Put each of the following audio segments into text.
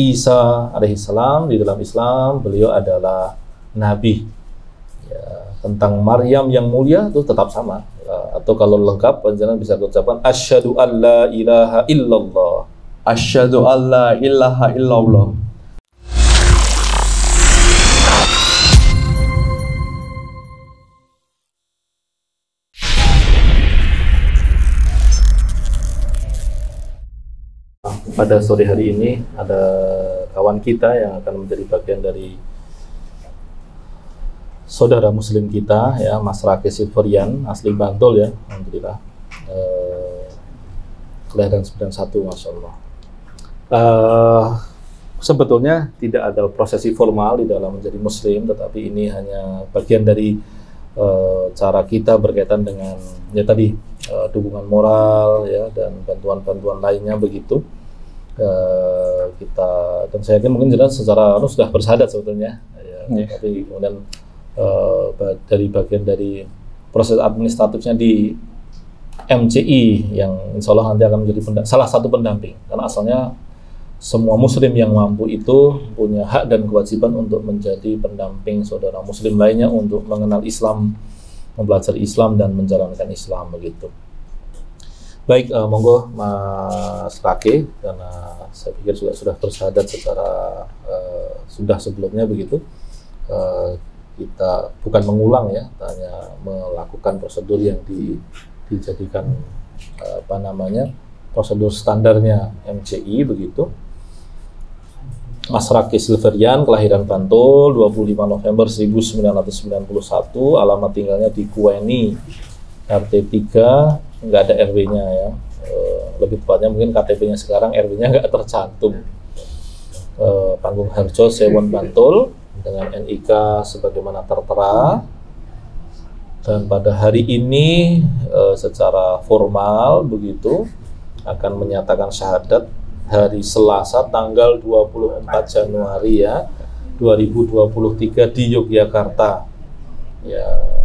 Isa alaihissalam. Di dalam Islam beliau adalah nabi. Ya, tentang Maryam yang mulia itu tetap sama. Atau kalau lengkap panjenengan bisa ucapkan asyhadu alla ilaha illallah. Asyhadu alla ilaha illallah. Pada sore hari ini ada kawan kita yang akan menjadi bagian dari saudara muslim kita, ya, Mas Rake Silverian, asli Bantul, ya, alhamdulillah, kelahiran 91, Masya Allah. Sebetulnya tidak ada prosesi formal di dalam menjadi muslim, tetapi ini hanya bagian dari cara kita berkaitan dengan, ya tadi, dukungan moral, ya, dan bantuan-bantuan lainnya begitu. Kita, dan saya yakin mungkin jelas secara sudah bersahadat sebetulnya, ya, tapi kemudian dari bagian dari proses administratifnya di MCI yang insya Allah nanti akan menjadi salah satu pendamping, karena asalnya semua muslim yang mampu itu punya hak dan kewajiban untuk menjadi pendamping saudara muslim lainnya untuk mengenal Islam, mempelajari Islam, dan menjalankan Islam begitu. Baik, monggo Mas Rake, karena saya pikir juga sudah bersahadat secara sudah sebelumnya begitu. Kita bukan mengulang, ya, hanya melakukan prosedur yang dijadikan prosedur standarnya MCI begitu. Mas Rake Silverian, kelahiran Bantul, 25 November 1991, alamat tinggalnya di Kueni, RT 3, nggak ada RW-nya, ya. Lebih tepatnya mungkin KTP-nya sekarang RW-nya nggak tercantum. Panggung Harjo, Sewon, Bantul, dengan NIK sebagaimana tertera. Dan pada hari ini secara formal begitu akan menyatakan syahadat hari Selasa tanggal 24 Januari, ya, 2023 di Yogyakarta. Ya,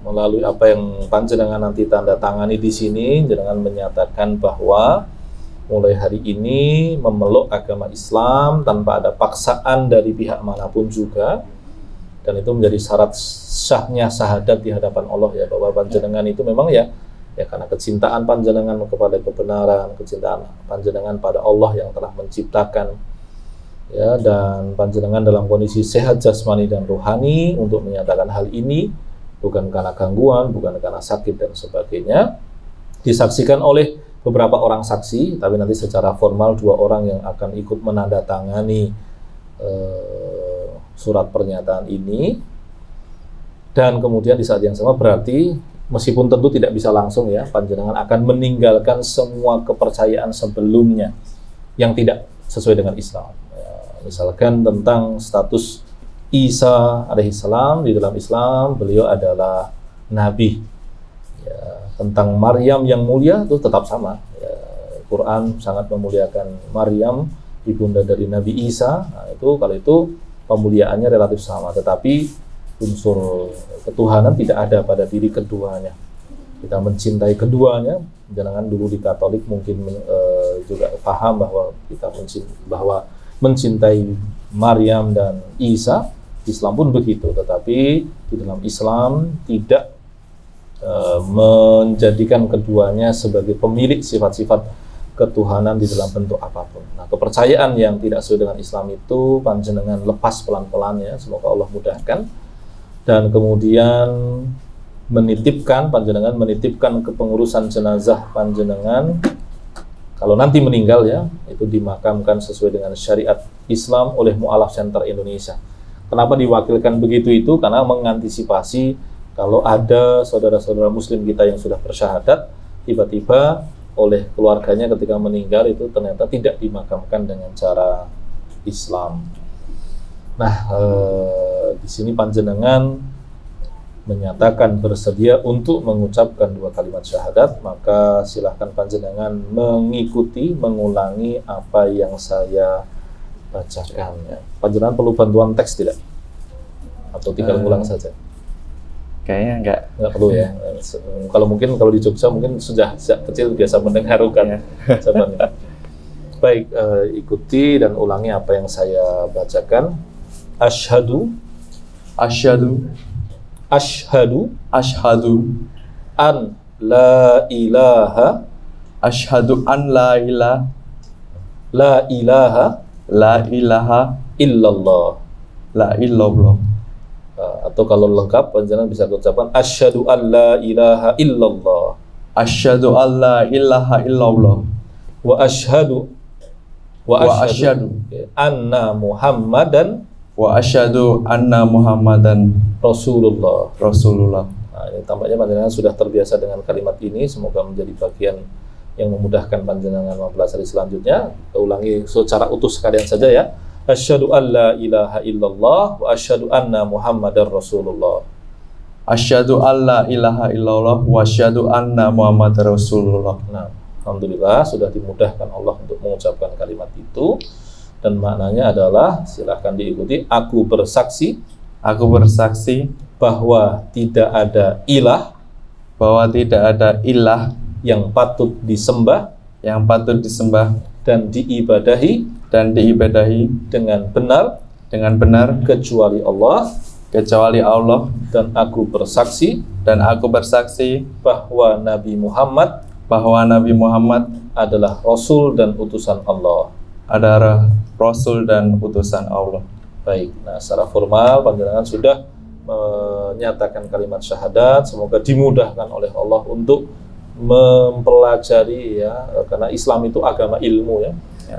melalui apa yang panjenengan nanti tanda tangani di sini, jenengan menyatakan bahwa mulai hari ini memeluk agama Islam tanpa ada paksaan dari pihak manapun juga, dan itu menjadi syarat sahnya syahadat di hadapan Allah, ya, bahwa panjenengan itu memang ya karena kecintaan panjenengan kepada kebenaran, kecintaan panjenengan pada Allah yang telah menciptakan, ya, dan panjenengan dalam kondisi sehat jasmani dan rohani untuk menyatakan hal ini, bukan karena gangguan, bukan karena sakit dan sebagainya. Disaksikan oleh beberapa orang saksi, tapi nanti secara formal 2 orang yang akan ikut menandatangani surat pernyataan ini. Dan kemudian di saat yang sama berarti, meskipun tentu tidak bisa langsung, ya, panjenengan akan meninggalkan semua kepercayaan sebelumnya yang tidak sesuai dengan Islam. Ya, misalkan tentang status Isa alaihissalam. Di dalam Islam beliau adalah nabi. Ya, tentang Maryam yang mulia itu tetap sama. Ya, Quran sangat memuliakan Maryam, ibunda dari Nabi Isa. Nah, kalau itu pemuliaannya relatif sama, tetapi unsur ketuhanan tidak ada pada diri keduanya. Kita mencintai keduanya. Jangan dulu di Katolik mungkin juga paham bahwa bahwa mencintai Maryam dan Isa. Islam pun begitu, tetapi di dalam Islam tidak menjadikan keduanya sebagai pemilik sifat-sifat ketuhanan di dalam bentuk apapun. Nah, kepercayaan yang tidak sesuai dengan Islam itu panjenengan lepas pelan-pelan, ya, semoga Allah mudahkan, dan kemudian panjenengan menitipkan kepengurusan jenazah panjenengan kalau nanti meninggal, ya, itu dimakamkan sesuai dengan syariat Islam oleh Mu'alaf Center Indonesia. Kenapa diwakilkan begitu itu? Karena mengantisipasi kalau ada saudara-saudara muslim kita yang sudah bersyahadat, tiba-tiba oleh keluarganya ketika meninggal itu ternyata tidak dimakamkan dengan cara Islam. Nah, di sini panjenengan menyatakan bersedia untuk mengucapkan 2 kalimat syahadat, maka silahkan panjenengan mengulangi apa yang saya bacakan, ya. Panjenengan perlu bantuan teks tidak? Atau tinggal ulang saja? Kayaknya enggak perlu, ya. Kalau di Jogja mungkin sudah sejak kecil biasa mendengar ucapan. Baik, ikuti dan ulangi apa yang saya bacakan. Asyhadu Asyhadu an la ilaha Asyhadu an la ilaha illallah. la illallah. Atau kalau lengkap panjenengan bisa ucapkan asyhadu an la ilaha illallah Asyhadu an la ilaha illallah wa asyhadu anna Muhammadan wa asyhadu anna Muhammadan Rasulullah. Rasulullah. Ini tampaknya panjenengan sudah terbiasa dengan kalimat ini. Semoga menjadi bagian yang memudahkan panjenengan mempelajari selanjutnya. Kita ulangi secara utuh sekalian saja ya. Asyhadu an la ilaha illallah wa asyhadu anna Muhammadar Rasulullah. Asyhadu an la ilaha illallah wa asyhadu anna Muhammadar Rasulullah. Nah, alhamdulillah sudah dimudahkan Allah untuk mengucapkan kalimat itu, dan maknanya adalah, silahkan diikuti. Aku bersaksi bahwa tidak ada ilah yang patut disembah dan diibadahi dengan benar kecuali Allah, dan aku bersaksi bahwa Nabi Muhammad adalah Rasul dan utusan Allah. Baik, nah secara formal panjenengan sudah menyatakan kalimat syahadat. Semoga dimudahkan oleh Allah untuk mempelajari ya, karena Islam itu agama ilmu ya.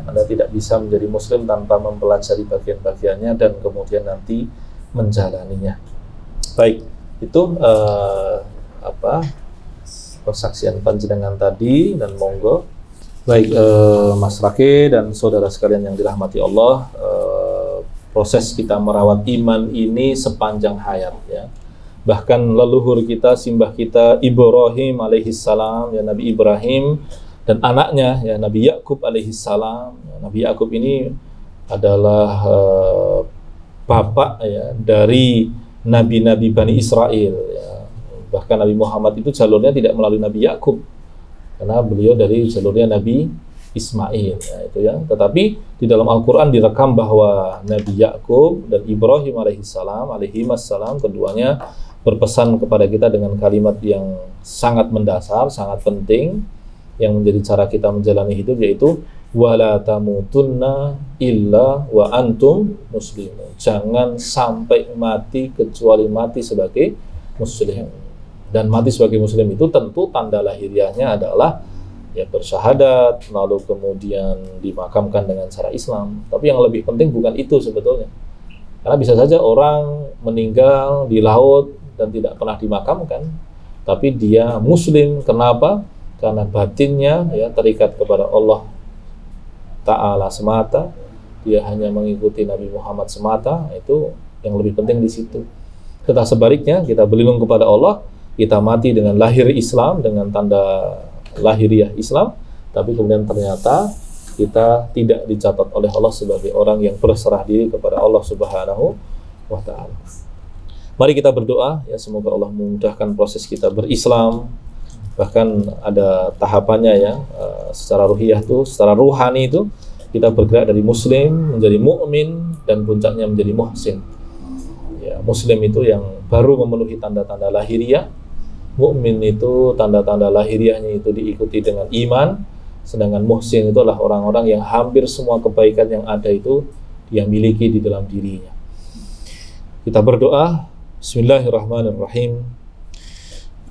Anda tidak bisa menjadi muslim tanpa mempelajari bagian-bagiannya dan kemudian nanti menjalaninya. Baik, itu persaksian panjenengan tadi, dan monggo. Baik, Mas Rake dan saudara sekalian yang dirahmati Allah, proses kita merawat iman ini sepanjang hayat ya. Bahkan leluhur kita, simbah kita Ibrahim alaihissalam, ya Nabi Ibrahim, dan anaknya ya Nabi Yakub alaihissalam. Nabi Yakub ini adalah bapak ya dari nabi-nabi Bani Israel ya. Bahkan Nabi Muhammad itu jalurnya tidak melalui Nabi Yakub, karena beliau dari jalurnya Nabi Ismail ya, itu ya. Tetapi di dalam Al-Quran direkam bahwa Nabi Yakub dan Ibrahim alaihissalam keduanya berpesan kepada kita dengan kalimat yang sangat mendasar, sangat penting, yang menjadi cara kita menjalani hidup, yaitu wala tamutunna illa wa antum muslimun. Jangan sampai mati kecuali mati sebagai muslim. Dan mati sebagai muslim itu tentu tanda lahiriahnya adalah ya bersyahadat, lalu kemudian dimakamkan dengan cara Islam. Tapi yang lebih penting bukan itu sebetulnya. Karena bisa saja orang meninggal di laut dan tidak pernah dimakamkan, tapi dia muslim. Kenapa? Karena batinnya ya terikat kepada Allah Ta'ala semata, dia hanya mengikuti Nabi Muhammad semata. Itu yang lebih penting di situ. Serta sebaliknya, kita berlindung kepada Allah, kita mati dengan lahir Islam, dengan tanda lahiriah Islam, tapi kemudian ternyata kita tidak dicatat oleh Allah sebagai orang yang berserah diri kepada Allah Subhanahu wa Ta'ala. Mari kita berdoa ya, semoga Allah memudahkan proses kita berislam. Bahkan ada tahapannya ya, secara ruhiyah itu, secara ruhani itu kita bergerak dari muslim menjadi mukmin dan puncaknya menjadi muhsin. Ya, muslim itu yang baru memenuhi tanda-tanda lahiriah. Mukmin itu tanda-tanda lahiriahnya itu diikuti dengan iman, sedangkan muhsin itu adalah orang-orang yang hampir semua kebaikan yang ada itu dia miliki di dalam dirinya. Kita berdoa. Bismillahirrahmanirrahim.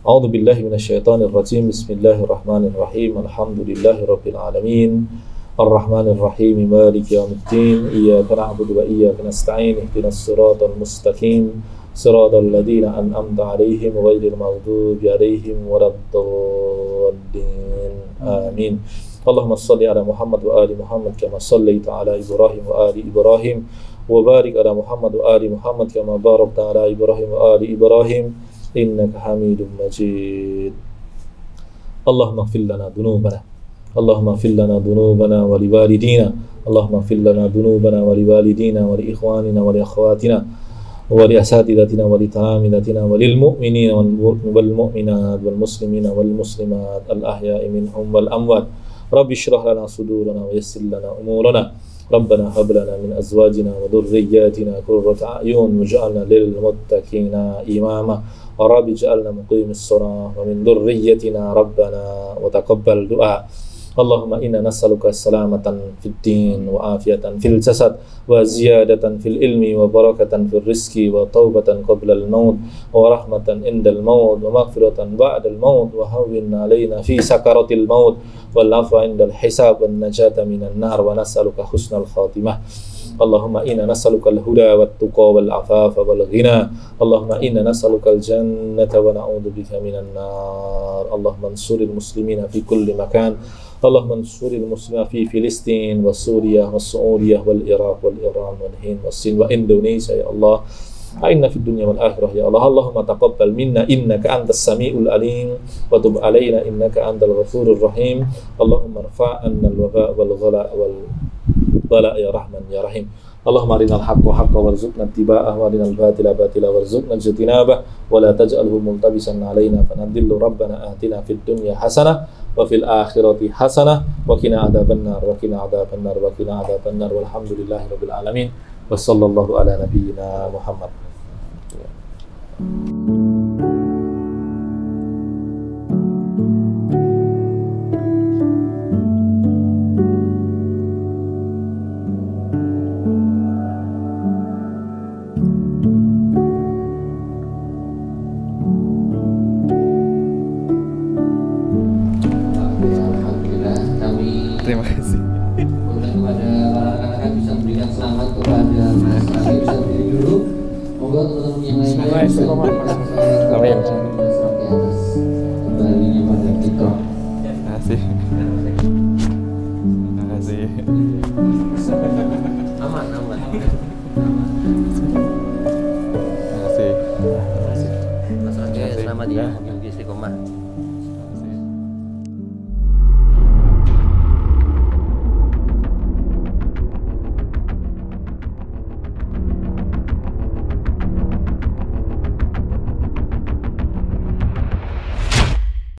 A'udzu billahi minasyaitonir rajim. Bismillahirrahmanirrahim. Alhamdulillahirabbil alamin. Arrahmanir rahim. Maliki yaumiddin. Iyyaka na'budu wa iyyaka nasta'in. Ihdinas siratal mustaqim. Siratal ladzina an'amta 'alaihim ghairil maghdubi 'alaihim waladdallin. Amin. Allahumma shalli ala Muhammad wa ali Muhammad kama shallaita ala Ibrahim wa ali Ibrahim wa barik ala Muhammad wa ali Muhammad kama barakta ala Ibrahim wa ali Ibrahim innaka Hamidum Majid. Allahumma ighfir lana dhunubana. Allahumma ighfir lana dhunubana wa liwalidina. Allahumma ighfir lana dhunubana wa liwalidina wa li ikhwanina wa li akhwatina wa li asatidatina wa li talamidatina wa lil mu'minina wal mu'minat wal muslimina wal muslimat al ahya'i minhum wal amwat Rabbi shrah lana sudurana wa yassir lana umurana. Rabbana hab lana min azwajina wa dhurriyyatina qurrata a'yun waj'alna lil muttaqina imama. Rabbi ij'alna muqimis shalah wa min dhurriyyatina rabbana wa taqabbal du'a. Allahumma inna nas'aluka salamatan fid din wa afiyatan fil jasad wa ziyadatan fil ilmi wa barakatan fil rizqi wa taubatan qabla al maut wa rahmatan indal maut wa maghfiratan ba'dal maut wa hawwin alaina fi sakaratil maut wal afwa indal hisab wan najata minan nar wa nas'aluka husnal khatimah. Allahumma inna nas'aluka al-huda wat tuqa wal afafa wal ghina. Allahumma inna nas'aluka al-jannata wa na'udzu bika minan nar. Allahumma ansuril muslimina fi kulli makan. Allahumma ansuril muslimina fi Filistin wa Suriah wa Saudiyah wal Iraq wal Iran wal Hind wa Sin wa Indonesia ya Allah. A'inna fid dunya wal akhirah ya Allah. Allahumma taqabbal minna innaka antas samiul alim wa tub alaina innaka antal ghafurur rahim. Allahumma irfa' 'anna al-waba' wal ghala wal bala ya rahman ya rahim. Allahumma arinal haqqa haqqa warzuqna ittiba'ah wa arinal batila batila warzuqna ijtinabah wa la taj'alhu multabisan 'alaina fanadillu. Rabbana atina fid dunya hasanah wa fil akhirati hasanah wa qina adzabannar wa qina adzabannar wa qina adzabannar walhamdulillahi rabbil alamin wa sallallahu ala nabiyyina Muhammad. Terima kasih. Kepada para rekan-rekan bisa memberikan selamat kepada Mas Rafi, bisa berdiri dulu. Moga teman-teman yang lainnya bisa memberikan selamat kepada Mas Rafi atas kembalinya pada fitrah. Terima kasih. Terima kasih. Aman. Terima kasih. Mas Rafi selamat ya, mungkin istiqomah.